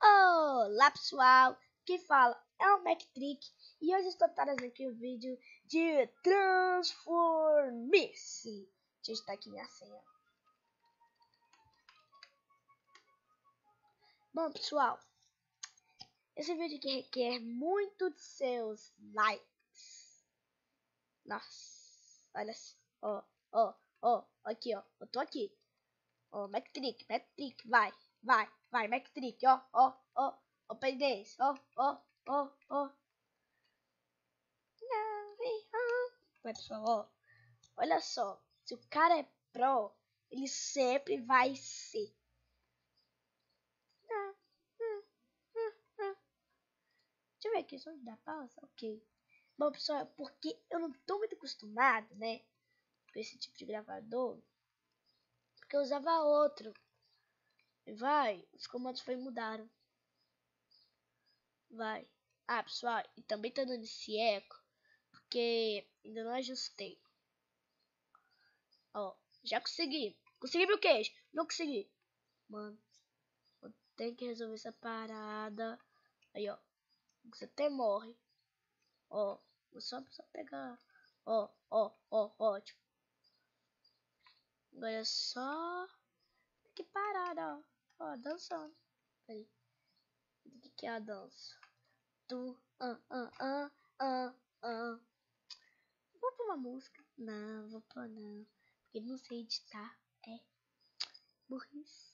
Olá pessoal, quem fala é o MacTrick e hoje estou trazendo aqui um vídeo de Transformice. Deixa eu estar aqui minha senha. Bom pessoal, esse vídeo aqui requer muito de seus likes. Nossa, olha só, aqui ó, eu tô aqui. MacTrick, vai, MacTrick, Open Days, Vai pessoal, olha só, se o cara é pro, ele sempre vai ser. Deixa eu ver aqui, só dar pausa, ok. Bom pessoal, porque eu não tô muito acostumado, né, com esse tipo de gravador, porque eu usava outro. Os comandos mudaram. Pessoal, e também tá dando esse eco, porque ainda não ajustei. Já consegui. Consegui meu queijo. Não consegui. Mano, eu tenho que resolver essa parada. Aí, ó. Você até morre. Vou só pegar. Ótimo. Agora é só. Que parada, ó. Dançando. Aí. O que é a dança? Vou pôr uma música. Não, vou pôr não. Porque não sei editar. É burrice.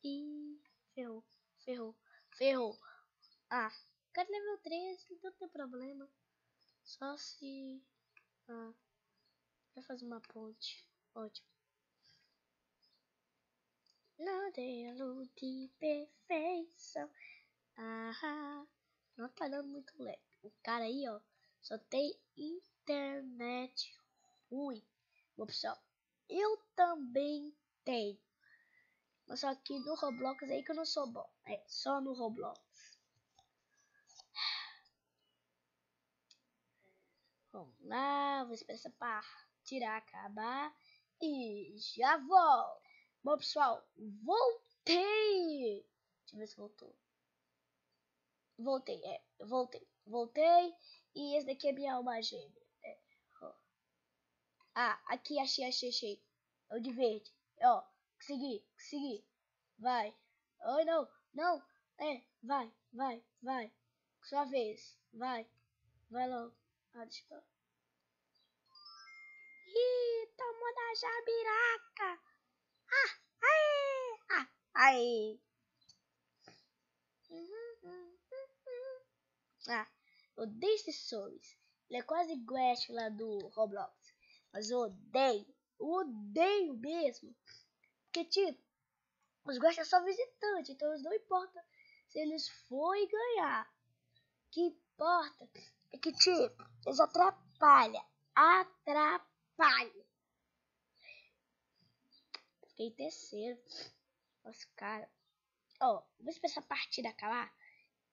E ferrou. Quero level 13, então não tem problema. Só se vai fazer uma ponte. Ótimo. Modelo de perfeição. Não tá dando muito lag. O cara aí, ó, só tem internet ruim. Bom, pessoal, eu também tenho. Mas só que no Roblox aí que eu não sou bom. É, só no Roblox. Vamos lá, vou esperar essa partida acabar e já volto. Bom, pessoal, voltei. Deixa eu ver se voltou. Voltei. E esse daqui é minha alma gêmea. Aqui, achei. É o de verde. Consegui. Vai. Ai, não. Vai. Sua vez. Vai logo. Deixa eu... Ih, tomou da jabiraca. Aí. Eu odeio esse Souls. Ele é quase Guest lá do Roblox. Mas eu odeio mesmo. Porque, tipo, os Guest é só visitante. Então eles não importa se eles forem ganhar. O que importa é que, tipo, eles atrapalham. Fiquei em terceiro. Nossa, cara. Vou esperar essa partida acabar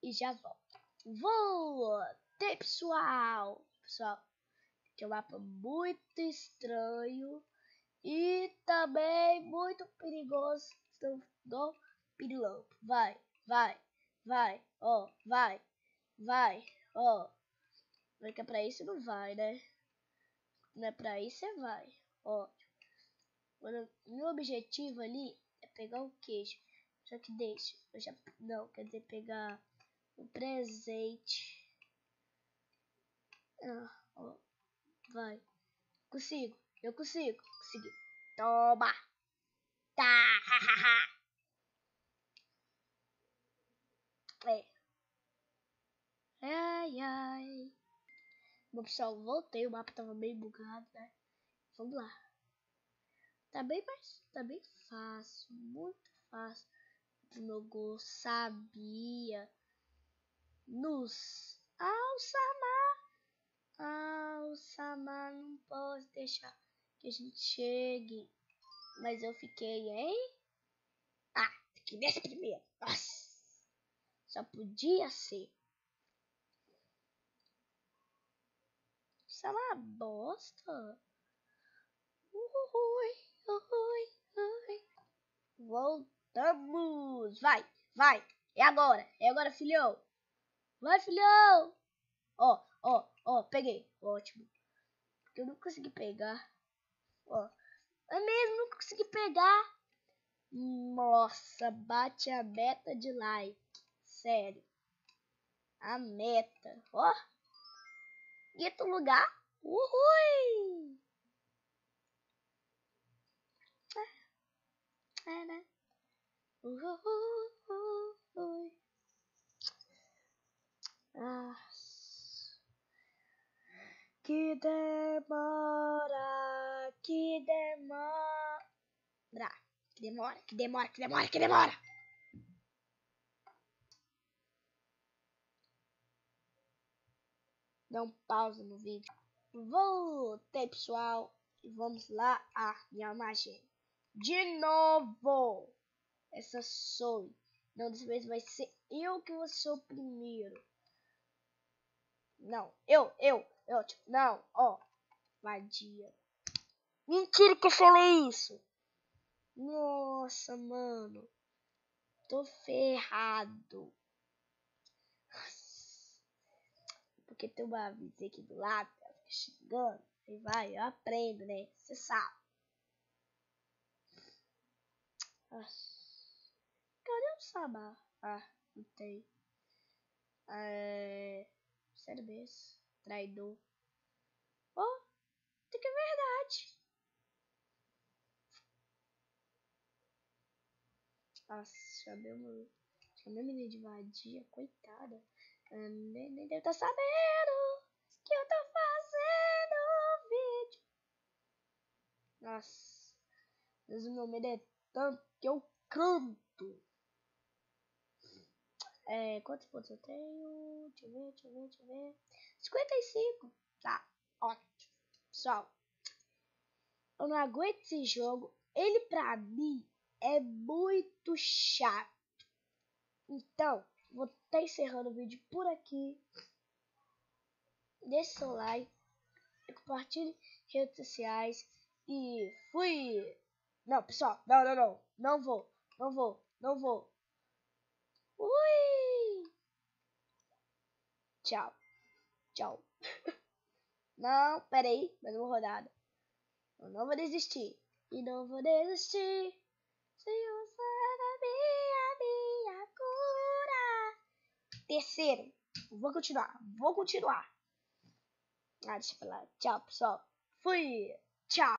e já volto. Voltei, pessoal. Que é um mapa muito estranho e também muito perigoso. Do pirilampo. Vai. Vai, Mas que é pra isso não vai, né? Não é pra isso, você vai. Meu objetivo ali é pegar o queijo. Só que deixa. Quer dizer, pegar o presente. Vai. Eu consigo. Consegui. Toma. Tá. Ai. Bom, pessoal, voltei. O mapa tava meio bugado, né? Vamos lá. Tá bem fácil. Muito fácil. Pro meu gosto. Sabia. Samar, não posso deixar que a gente chegue. Mas eu fiquei, hein? Fiquei nesse primeiro. Nossa. Só podia ser. Isso é uma bosta. Ui. Voltamos. Vai, vai. É agora, filhão. Vai, filhão. Ó, peguei. Ótimo. Porque eu não consegui pegar. Ó, é mesmo, não consegui pegar. Nossa, bate a meta de like. Sério. A meta. Ó. Quinto lugar. Uhul. É, né? Uhul. Ah. Que demora. Que demora. Dá um pausa no vídeo. Voltei, pessoal. E vamos lá minha magia. De novo. Essa sou. Não, dessa vez vai ser eu que vou ser o primeiro. Não, eu. Tipo, não, ó. Vadia. Mentira que eu falei isso. Nossa, mano. Tô ferrado. Porque tem uma vizinha aqui do lado, ela fica xingando. Aí vai, eu aprendo, né? Você sabe. Cadê o Sabá? Não tem. Sério mesmo. Traidor. Oh, tem que é verdade. Nossa, chamei a menina de vadia, coitada. Nem deve estar sabendo que eu tô fazendo vídeo. Nossa, mas o meu medo é tanto que eu canto. Quantos pontos eu tenho? Deixa eu ver. 55. Tá, ótimo. Pessoal, eu não aguento esse jogo. Ele pra mim é muito chato. Então, vou estar encerrando o vídeo por aqui. Deixe seu like, compartilhe redes sociais e fui. Não, pessoal, não vou. Ui! Tchau. Não, peraí, mais uma rodada. Eu não vou desistir. E não vou desistir. Se você é minha cura. Terceiro. Vou continuar. Deixa pra lá. Tchau, pessoal. Fui. Tchau.